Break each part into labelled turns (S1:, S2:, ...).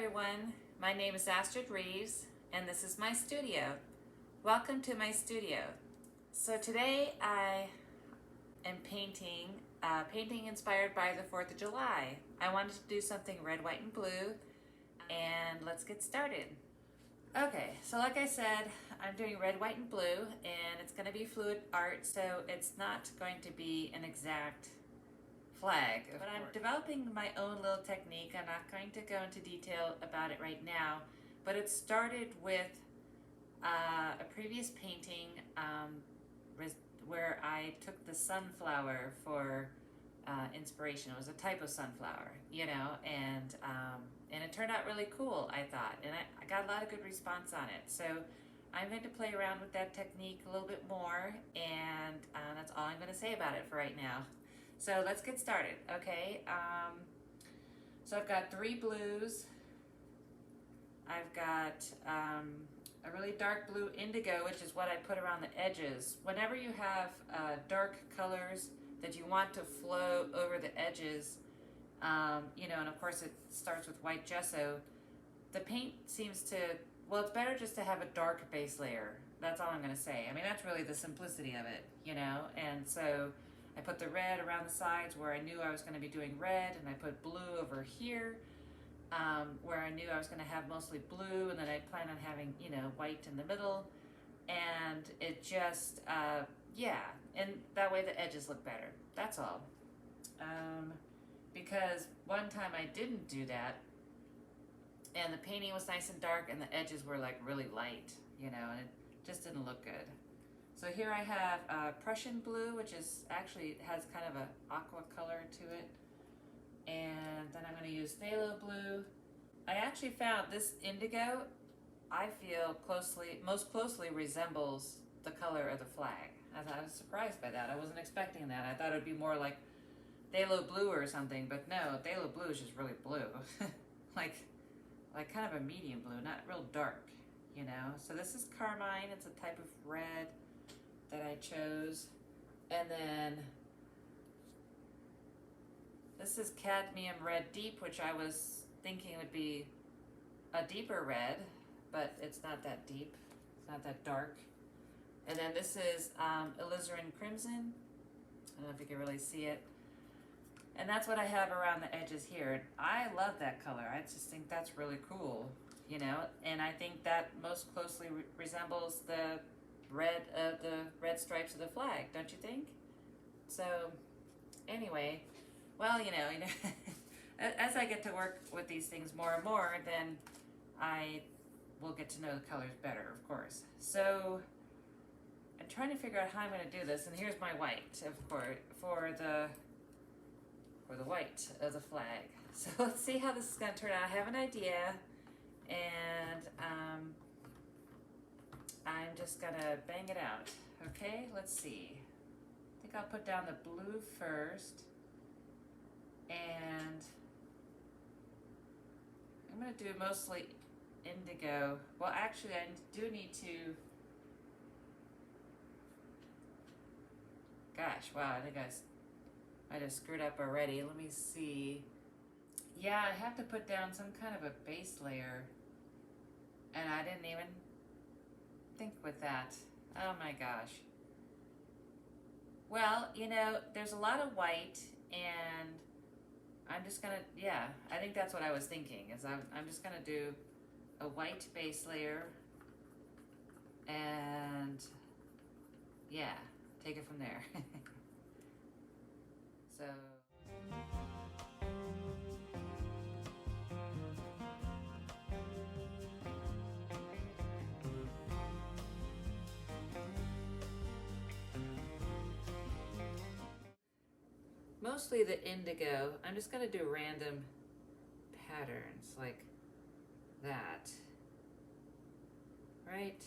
S1: everyone, my name is Astrid Reeves and this is my studio. Welcome to my studio. So today I am painting inspired by the 4th of July. I wanted to do something red, white, and blue, and let's get started. Okay, so like I said, I'm doing red, white, and blue, and it's going to be fluid art, so it's not going to be an exact flag, but I'm developing my own little technique. I'm not going to go into detail about it right now, but it started with a previous painting where I took the sunflower for inspiration. It was a type of sunflower, you know, and it turned out really cool, I thought, and I got a lot of good response on it. So I'm going to play around with that technique a little bit more, and that's all I'm going to say about it for right now. So let's get started, okay? So I've got 3 blues. I've got a really dark blue indigo, which is what I put around the edges. Whenever you have dark colors that you want to flow over the edges, you know, and of course it starts with white gesso, the paint seems to, well, it's better just to have a dark base layer. That's all I'm going to say. I mean, that's really the simplicity of it, you know, and so I put the red around the sides where I knew I was going to be doing red, and I put blue over here where I knew I was going to have mostly blue, and then I plan on having, you know, white in the middle, and it just, yeah, and that way the edges look better. That's all. Because one time I didn't do that, and the painting was nice and dark, and the edges were like really light, you know, and it just didn't look good. So here I have Prussian Blue, which is actually has kind of an aqua color to it. And then I'm going to use Phthalo Blue. I actually found this indigo, I feel most closely resembles the color of the flag. I was surprised by that. I wasn't expecting that. I thought it would be more like Phthalo Blue or something, but no, Phthalo Blue is just really blue. like kind of a medium blue, not real dark, you know. So this is Carmine. It's a type of red that I chose. And then this is Cadmium Red Deep, which I was thinking would be a deeper red, but it's not that deep. It's not that dark. And then this is Alizarin Crimson. I don't know if you can really see it. And that's what I have around the edges here. I love that color. I just think that's really cool, you know, and I think that most closely resembles the red stripes of the flag, don't you think? So anyway, well, you know, as I get to work with these things more and more, then I will get to know the colors better, of course. So I'm trying to figure out how I'm going to do this, and here's my white, of course, for the white of the flag. So let's see how this is going to turn out. I have an idea, and I'm just gonna bang it out. Okay, let's see. I think I'll put down the blue first, and I'm gonna do mostly indigo. Well, actually, I do need to, gosh, wow, I think I might have screwed up already. Let me see. Yeah, I have to put down some kind of a base layer, and I didn't even think with that. Oh my gosh. Well, you know, there's a lot of white, and I'm just gonna, yeah, I think that's what I was thinking, is I'm just gonna do a white base layer, and yeah, take it from there. So mostly the indigo. I'm just going to do random patterns like that, right?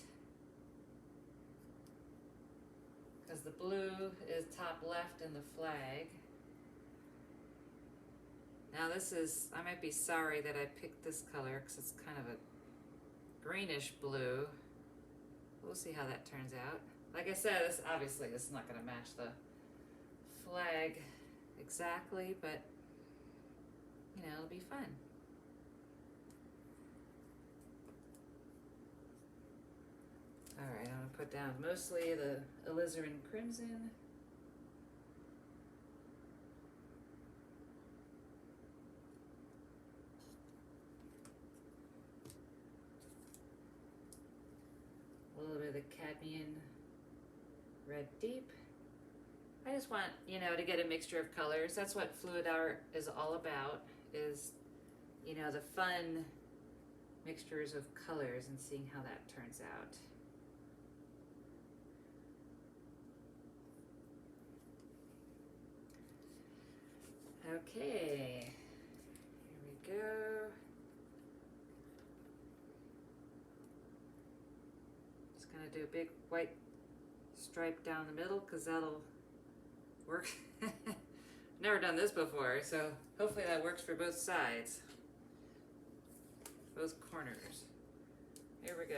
S1: Because the blue is top left in the flag. Now this is, I might be sorry that I picked this color because it's kind of a greenish blue. We'll see how that turns out. Like I said, this is not going to match the flag exactly, but you know, it'll be fun. put down mostly the Alizarin Crimson. A little bit of the Cadmium Red Deep. I just want, you know, to get a mixture of colors. That's what fluid art is all about, is, you know, the fun mixtures of colors and seeing how that turns out. Okay, here we go. Just gonna do a big white stripe down the middle because that'll work. Never done this before, so hopefully that works for both sides, both corners. Here we go.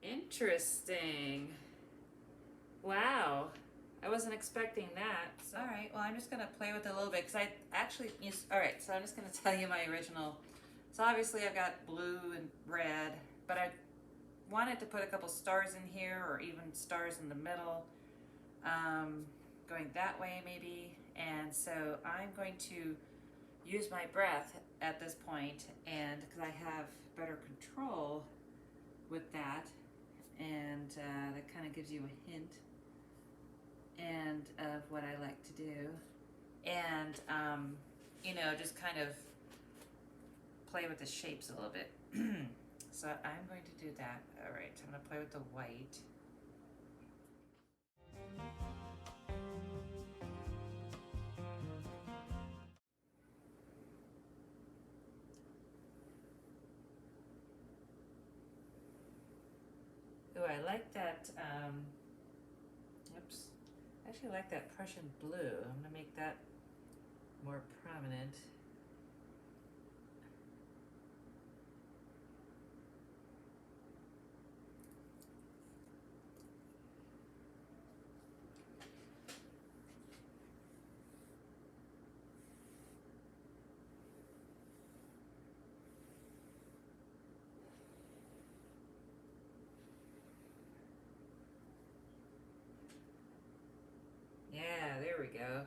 S1: Interesting. Wow. I wasn't expecting that. So. All right, well, I'm just going to play with it a little bit because I actually used, all right, so I'm just going to tell you my original. So obviously I've got blue and red, but I wanted to put a couple stars in here or even stars in the middle, going that way maybe. And so I'm going to use my breath at this point, and because I have better control with that, and that kind of gives you a hint and of what I like to do, and you know, just kind of play with the shapes a little bit. So I'm going to do that. All right, so I'm going to play with the white. Ooh, I like that, oops, I actually like that Prussian Blue. I'm gonna make that more prominent. Yeah, there we go.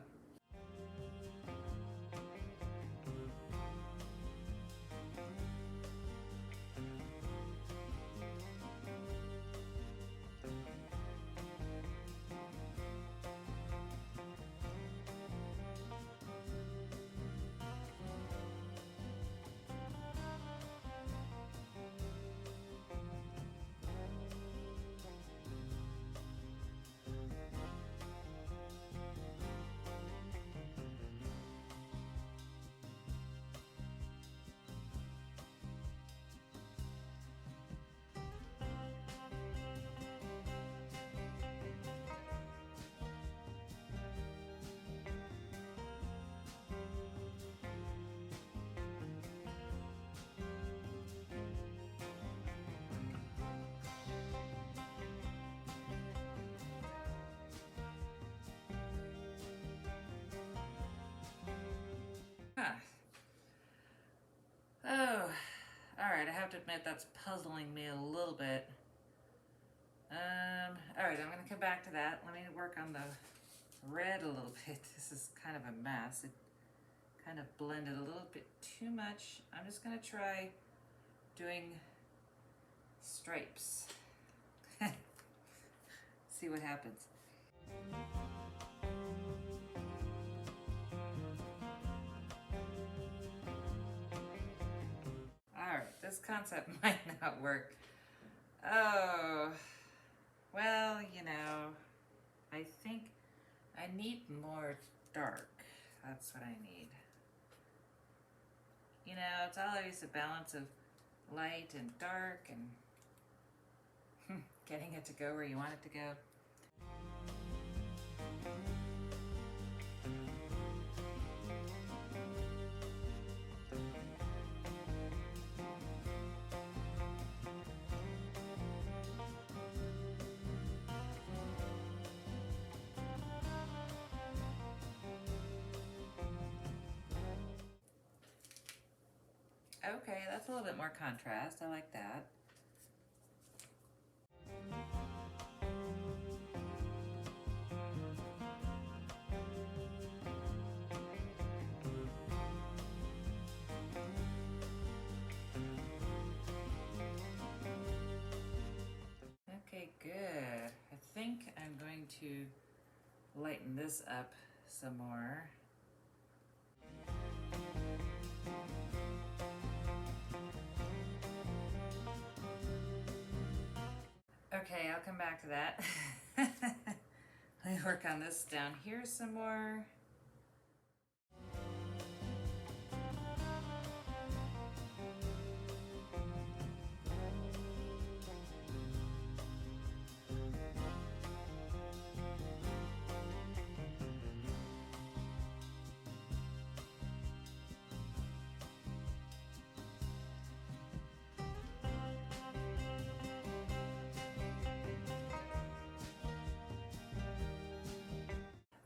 S1: Oh, all right, I have to admit that's puzzling me a little bit. All right, I'm gonna come back to that. Let me work on the red a little bit. This is kind of a mess. It kind of blended a little bit too much. I'm just gonna try doing stripes. See what happens. Alright, this concept might not work. Oh, well, you know, I think I need more dark. That's what I need. You know, it's always a balance of light and dark and getting it to go where you want it to go. Okay, that's a little bit more contrast. I like that. Okay, good. I think I'm going to lighten this up some more. Okay, I'll come back to that. Let me work on this down here some more.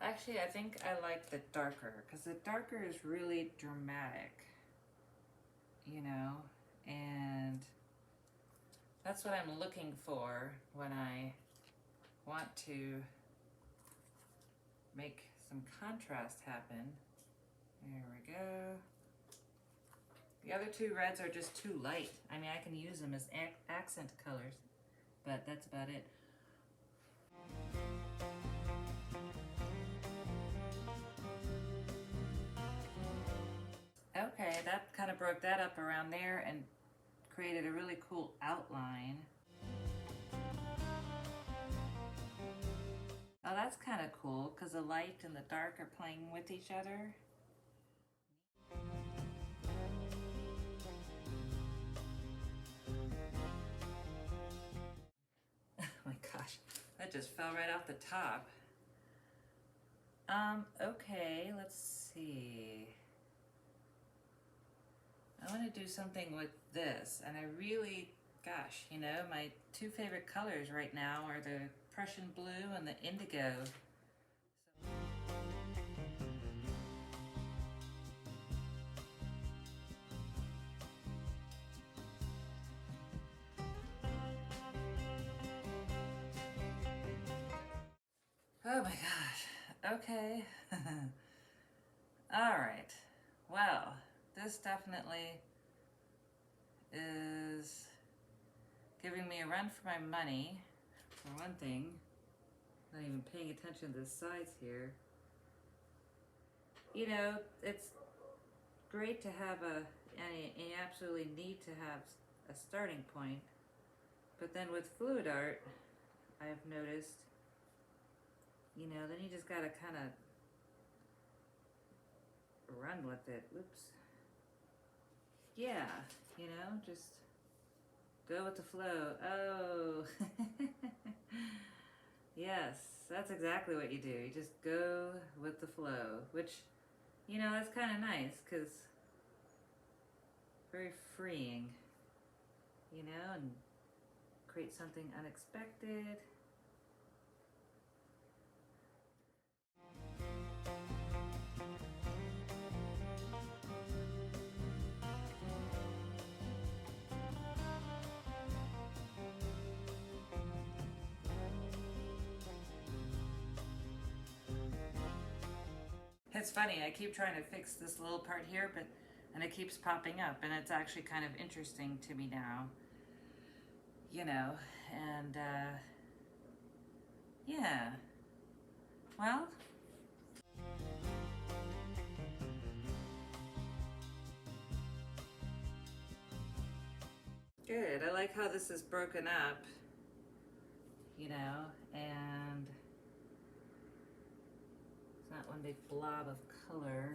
S1: Actually, I think I like the darker, because the darker is really dramatic, you know, and that's what I'm looking for when I want to make some contrast happen. There we go. The other two reds are just too light. I mean, I can use them as accent colors, but that's about it. Okay, that kind of broke that up around there and created a really cool outline. Oh, that's kind of cool because the light and the dark are playing with each other. Oh my gosh, that just fell right off the top. Okay, let's see. I want to do something with this, and I really, gosh, you know, my two favorite colors right now are the Prussian Blue and the Indigo. Oh my gosh, okay. All right, well, this definitely is giving me a run for my money, for one thing. Not even paying attention to the sides here. You know, it's great to have and you absolutely need to have a starting point. But then with fluid art, I've noticed, you know, then you just gotta kind of run with it. Oops. Yeah, you know, just go with the flow. Oh, yes, that's exactly what you do. You just go with the flow, which, you know, that's kind of nice because very freeing, you know, and create something unexpected. It's funny, I keep trying to fix this little part here, and it keeps popping up, and it's actually kind of interesting to me now, you know, and yeah, well, good. I like how this is broken up, you know, and it's not one big blob of color.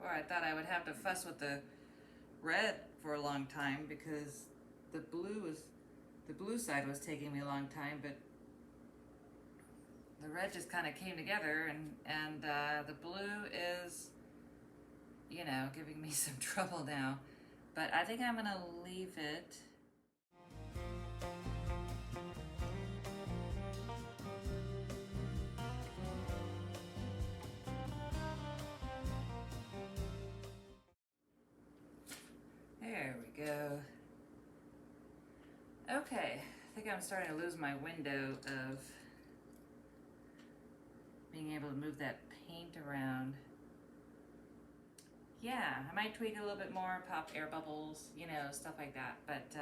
S1: Or I thought I would have to fuss with the red for a long time because the blue side was taking me a long time, but the red just kind of came together, and the blue is, you know, giving me some trouble now. But I think I'm gonna leave it. There we go. Okay, I think I'm starting to lose my window of being able to move that paint around. Yeah, I might tweak it a little bit more, pop air bubbles, you know, stuff like that. But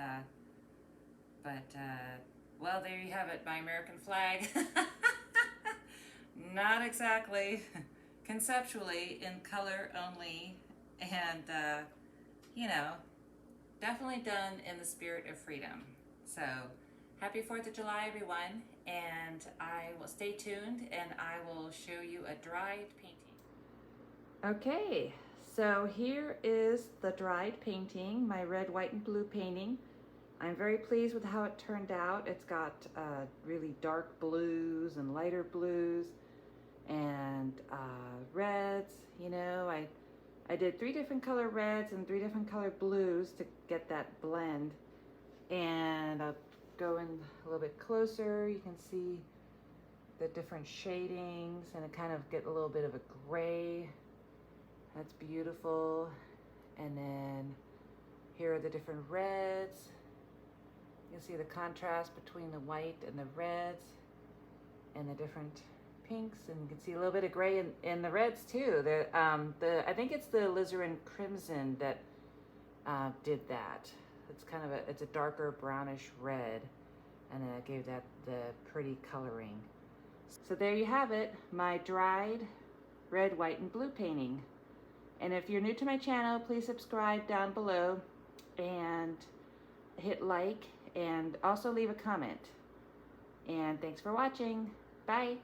S1: well, there you have it, my American flag. Not exactly conceptually, in color only, and you know, definitely done in the spirit of freedom. So happy 4th of July, everyone, and I will stay tuned and I will show you a dried painting. Okay, so here is the dried painting, my red, white, and blue painting. I'm very pleased with how it turned out. It's got really dark blues and lighter blues and reds. You know, I did 3 different color reds and 3 different color blues to get that blend. And I'll go in a little bit closer. You can see the different shadings, and it kind of get a little bit of a gray. That's beautiful. And then here are the different reds. You can see the contrast between the white and the reds and the different pinks, and you can see a little bit of gray in the reds too. I think it's the Alizarin Crimson that did that. It's a darker brownish red, and then it gave that the pretty coloring. So there you have it, my dried red, white, and blue painting. And if you're new to my channel, please subscribe down below and hit like, and also leave a comment. And thanks for watching. Bye.